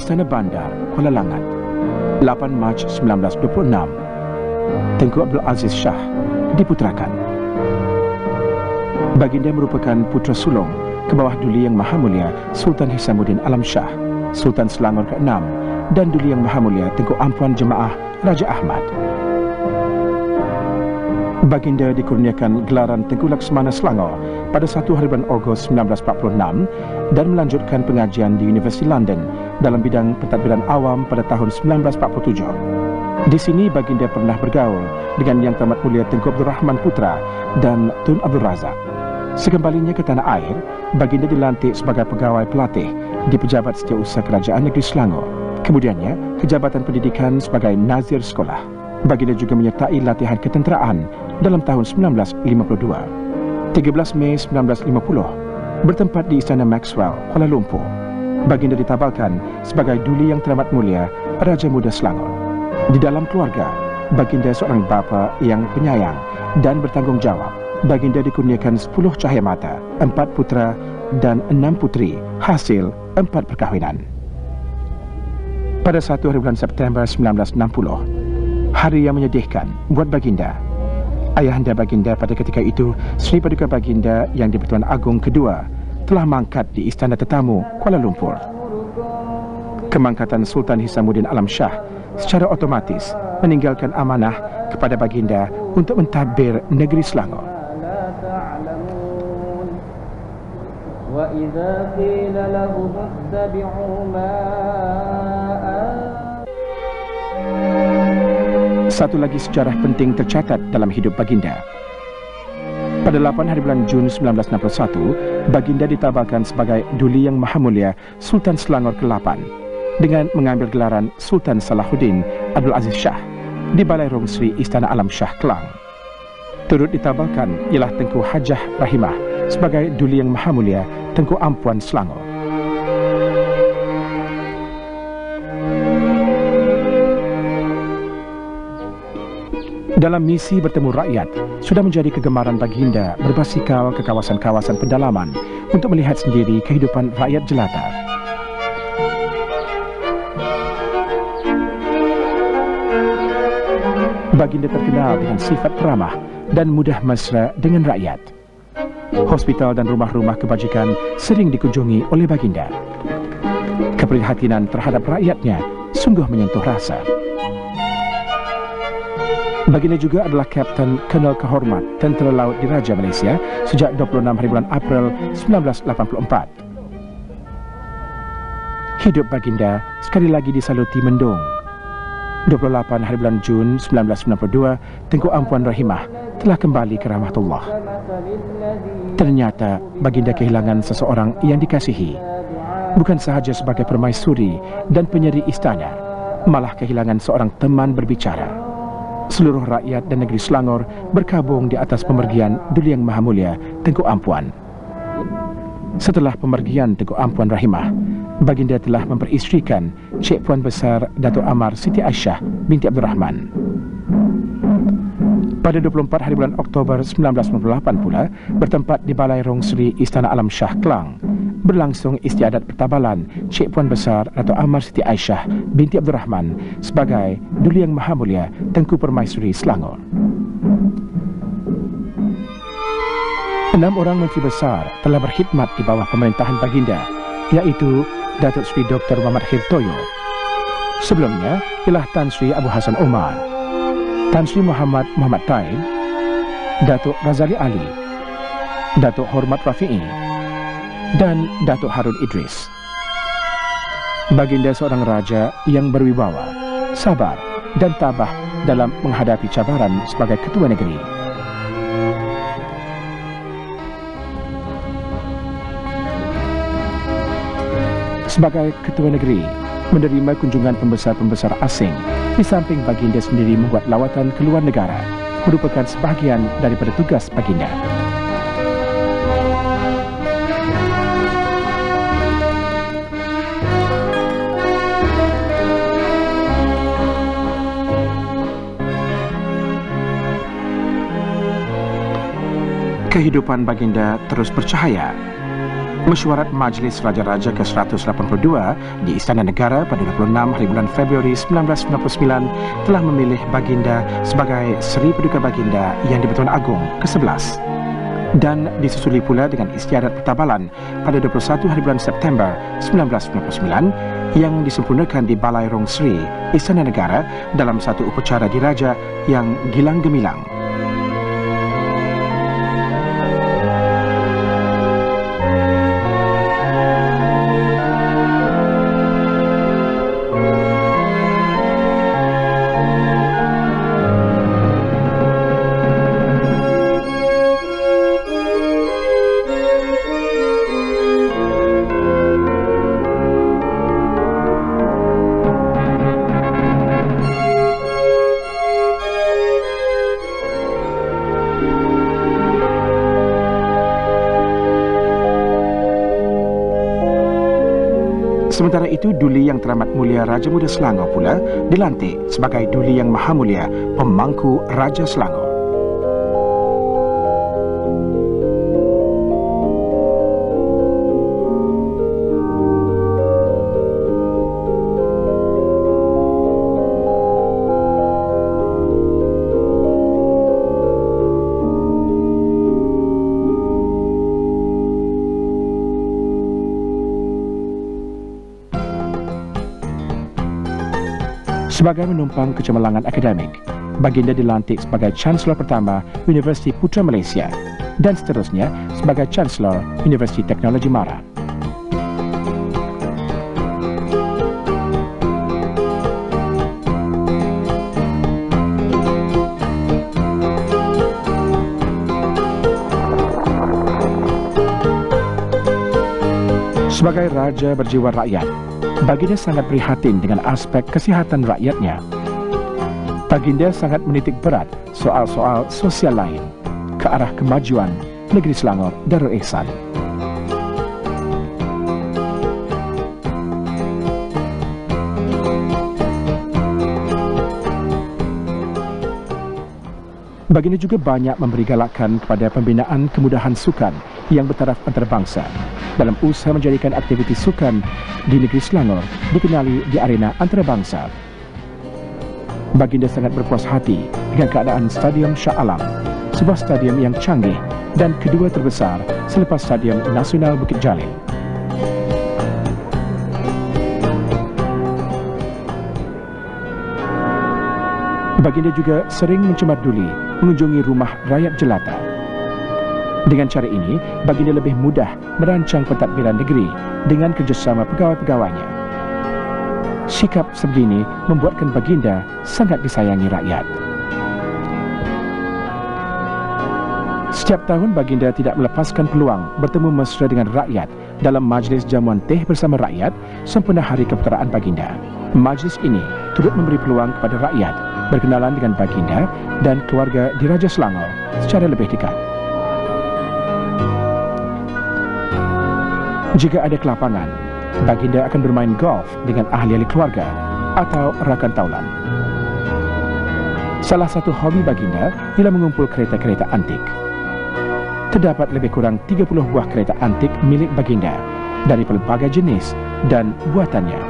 Istana Bandar, Kuala Langat, 8 Mac 1926. Tengku Abdul Aziz Shah diputrakan. Baginda merupakan putera sulung ke bawah Duli Yang Maha Mulia Sultan Hisamuddin Alam Shah, Sultan Selangor ke-6, dan Duli Yang Maha Mulia Tengku Ampuan Jemaah Raja Ahmad. Baginda dikurniakan gelaran Tengku Laksmana Selangor pada 1 hari bulan Ogos 1946 dan melanjutkan pengajian di Universiti London dalam bidang pentadbiran awam pada tahun 1947. Di sini baginda pernah bergaul dengan Yang Teramat Mulia Tengku Abdul Rahman Putra dan Tun Abdul Razak. Sekembalinya ke tanah air, baginda dilantik sebagai pegawai pelatih di Pejabat Setiausaha Kerajaan Negeri Selangor. Kemudiannya, kejabatan pendidikan sebagai nazir sekolah. Baginda juga menyertai latihan ketenteraan dalam tahun 1952. 13 Mei 1950, bertempat di Istana Maxwell, Kuala Lumpur. Baginda ditabalkan sebagai Duli Yang Teramat Mulia Raja Muda Selangor. Di dalam keluarga, baginda seorang bapa yang penyayang dan bertanggungjawab. Baginda dikurniakan 10 cahaya mata, 4 putera dan 6 puteri, hasil 4 perkahwinan. Pada 1 hari bulan September 1960, hari yang menyedihkan buat baginda. Ayahanda baginda pada ketika itu, Sri Paduka Baginda Yang di-Pertuan Agong kedua, telah mangkat di Istana Tetamu, Kuala Lumpur. Kemangkatan Sultan Hisamuddin Alam Shah secara otomatis meninggalkan amanah kepada baginda untuk mentadbir negeri Selangor. Satu lagi sejarah penting tercatat dalam hidup baginda. Pada 8 hari bulan Jun 1961, baginda ditabalkan sebagai Duli Yang Maha Mulia Sultan Selangor ke-8 dengan mengambil gelaran Sultan Salahuddin Abdul Aziz Shah di Balai Rong Sri Istana Alam Shah, Kelang. Turut ditabalkan ialah Tengku Hajah Rahimah sebagai Duli Yang Maha Mulia Tengku Ampuan Selangor. Dalam misi bertemu rakyat, sudah menjadi kegemaran baginda berbasikal ke kawasan-kawasan pedalaman untuk melihat sendiri kehidupan rakyat jelata. Baginda terkenal dengan sifat peramah dan mudah mesra dengan rakyat. Hospital dan rumah-rumah kebajikan sering dikunjungi oleh baginda. Keprihatinan terhadap rakyatnya sungguh menyentuh rasa. Baginda juga adalah Kapten Kolonel Kehormat Tentera Laut Diraja Malaysia sejak 26 hari bulan April 1984. Hidup baginda sekali lagi disaluti mendung. 28 hari bulan Jun 1992, Tengku Ampuan Rahimah telah kembali ke rahmatullah. Ternyata baginda kehilangan seseorang yang dikasihi. Bukan sahaja sebagai permaisuri dan penyeri istana, malah kehilangan seorang teman berbicara. Seluruh rakyat dan negeri Selangor berkabung di atas pemergian Duli Yang Maha Mulia Tengku Ampuan. Setelah pemergian Tengku Ampuan Rahimah, baginda telah memperisterikan Cik Puan Besar Datuk Amar Siti Aisyah binti Abdul Rahman. Pada 24 hari bulan Oktober 1998 pula, bertempat di Balai Rong Sri Istana Alam Shah, Kelang, berlangsung istiadat pertabalan Cik Puan Besar Datuk Amar Siti Aisyah binti Abdul Rahman sebagai Duli Yang Maha Mulia Tengku Permaisuri Selangor. 6 orang menteri besar telah berkhidmat di bawah pemerintahan baginda, iaitu Datuk Seri Dr. Muhammad Hirtoyo. Sebelumnya ialah Tan Sri Abu Hassan Omar, Tan Sri Muhammad Taib, Datuk Razali Ali, Datuk Hormat Rafi'i, dan Datuk Harun Idris. Baginda seorang raja yang berwibawa, sabar dan tabah dalam menghadapi cabaran sebagai ketua negeri. Sebagai ketua negeri, menerima kunjungan pembesar-pembesar asing, di samping baginda sendiri membuat lawatan ke luar negara, merupakan sebahagian daripada tugas baginda. Kehidupan baginda terus bercahaya. Mesyuarat Majlis Raja-Raja ke-182 di Istana Negara pada 26 hari bulan Februari 1999 telah memilih Baginda sebagai Seri Paduka Baginda Yang di-Pertuan Agong ke-11. Dan disusuli pula dengan istiadat pertabalan pada 21 hari bulan September 1999 yang disempurnakan di Balai Rong Sri, Istana Negara dalam satu upacara diraja yang gilang gemilang. Sementara itu, Duli Yang Teramat Mulia Raja Muda Selangor pula dilantik sebagai Duli Yang Maha Mulia Pemangku Raja Selangor. Sebagai menumpang kecemerlangan akademik, Baginda dilantik sebagai Chancellor pertama Universiti Putra Malaysia dan seterusnya sebagai Chancellor Universiti Teknologi Mara. Sebagai Raja berjiwa rakyat, Baginda sangat prihatin dengan aspek kesihatan rakyatnya. Baginda sangat menitik berat soal-soal sosial lain ke arah kemajuan negeri Selangor Darul Ihsan. Baginda juga banyak memberi galakan kepada pembinaan kemudahan sukan yang bertaraf antarabangsa dalam usaha menjadikan aktiviti sukan di negeri Selangor dikenali di arena antarabangsa. Baginda sangat berpuas hati dengan keadaan Stadium Shah Alam, sebuah stadium yang canggih dan kedua terbesar selepas Stadium Nasional Bukit Jalil. Baginda juga sering mencemarduli mengunjungi rumah rakyat jelata. Dengan cara ini, Baginda lebih mudah merancang pentadbiran negeri dengan kerjasama pegawai-pegawainya. Sikap sebegini membuatkan Baginda sangat disayangi rakyat. Setiap tahun Baginda tidak melepaskan peluang bertemu mesra dengan rakyat dalam majlis jamuan teh bersama rakyat sempena Hari Keputeraan Baginda. Majlis ini turut memberi peluang kepada rakyat berkenalan dengan Baginda dan keluarga di Raja Selangor secara lebih dekat. Jika ada kelapangan, Baginda akan bermain golf dengan ahli-ahli keluarga atau rakan taulan. Salah satu hobi Baginda ialah mengumpul kereta-kereta antik. Terdapat lebih kurang 30 buah kereta antik milik Baginda dari pelbagai jenis dan buatannya.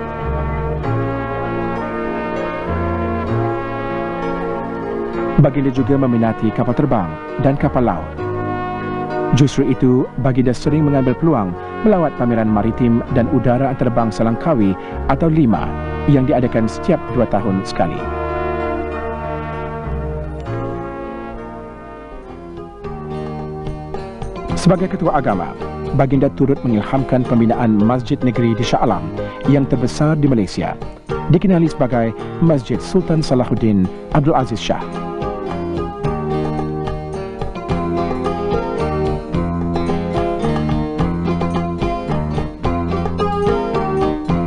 Baginda juga meminati kapal terbang dan kapal laut. Justru itu, Baginda sering mengambil peluang melawat pameran maritim dan udara antarabangsa Langkawi atau LIMA yang diadakan setiap 2 tahun sekali. Sebagai ketua agama, Baginda turut mengilhamkan pembinaan Masjid Negeri di Shah Alam yang terbesar di Malaysia, dikenali sebagai Masjid Sultan Salahuddin Abdul Aziz Shah.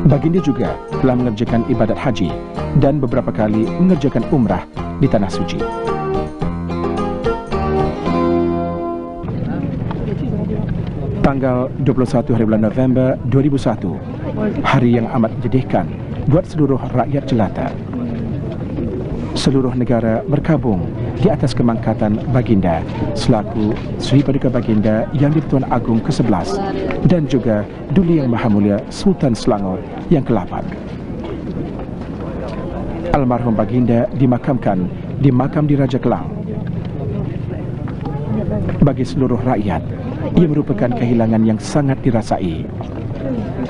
Baginda juga telah mengerjakan ibadat haji dan beberapa kali mengerjakan umrah di Tanah Suci. Tanggal 21 hari bulan November 2001, hari yang amat menyedihkan buat seluruh rakyat jelata. Seluruh negara berkabung di atas kemangkatan Baginda selaku Sri Paduka Baginda Yang di-Pertuan Agong ke-11 dan juga Duli Yang Maha Mulia Sultan Selangor yang ke-8. Almarhum Baginda dimakamkan di makam Diraja Kelang. Bagi seluruh rakyat, ia merupakan kehilangan yang sangat dirasai.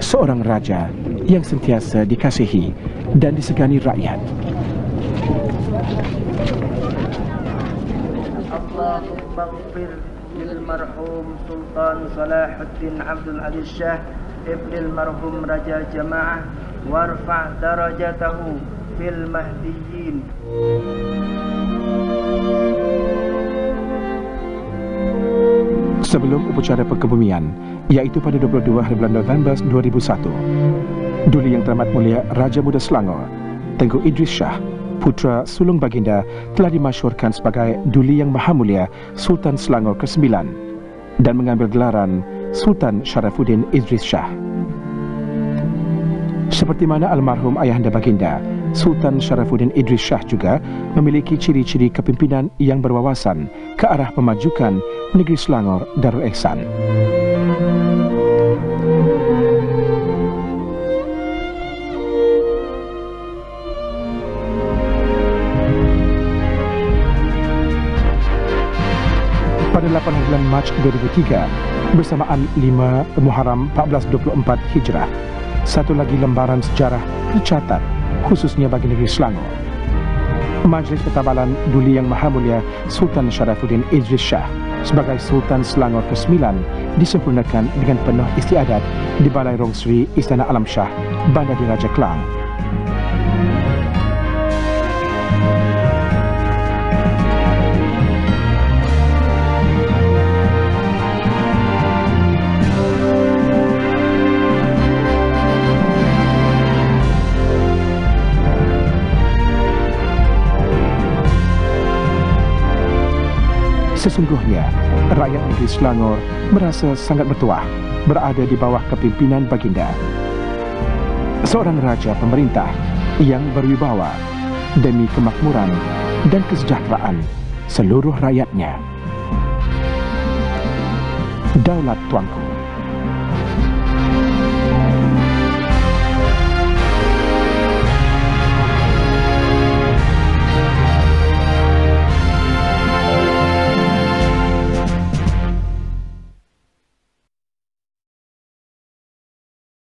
Seorang raja yang sentiasa dikasihi dan disegani rakyat. Allahumma ighfir lil marhum Sultan Salahuddin Abdul Aziz Shah ibnil marhum Raja Jamaah warfa' darajatahu fil mahdiyyin. Sebelum upacara pengkebumian, iaitu pada 22 hari bulan November 2001, Duli Yang Teramat Mulia Raja Muda Selangor, Tengku Idris Shah, putra sulung Baginda, telah dimasyhurkan sebagai Duli Yang Maha Mulia Sultan Selangor ke-9 dan mengambil gelaran Sultan Sharafuddin Idris Shah. Seperti mana almarhum ayahanda Baginda, Sultan Sharafuddin Idris Shah juga memiliki ciri-ciri kepimpinan yang berwawasan ke arah pemajukan negeri Selangor Darul Ihsan. Pada 8 bulan Mac 2003, bersamaan 5 Muharram 1424 Hijrah, satu lagi lembaran sejarah tercatat khususnya bagi negeri Selangor. Majlis Pertabalan Duli Yang Maha Mulia Sultan Sharafuddin Idris Shah sebagai Sultan Selangor ke-9 disempurnakan dengan penuh istiadat di Balai Rong Sri Istana Alam Shah, Bandar Diraja Kelang. Sesungguhnya, rakyat negeri Selangor merasa sangat bertuah berada di bawah kepimpinan Baginda. Seorang raja pemerintah yang berwibawa demi kemakmuran dan kesejahteraan seluruh rakyatnya. Daulat Tuanku.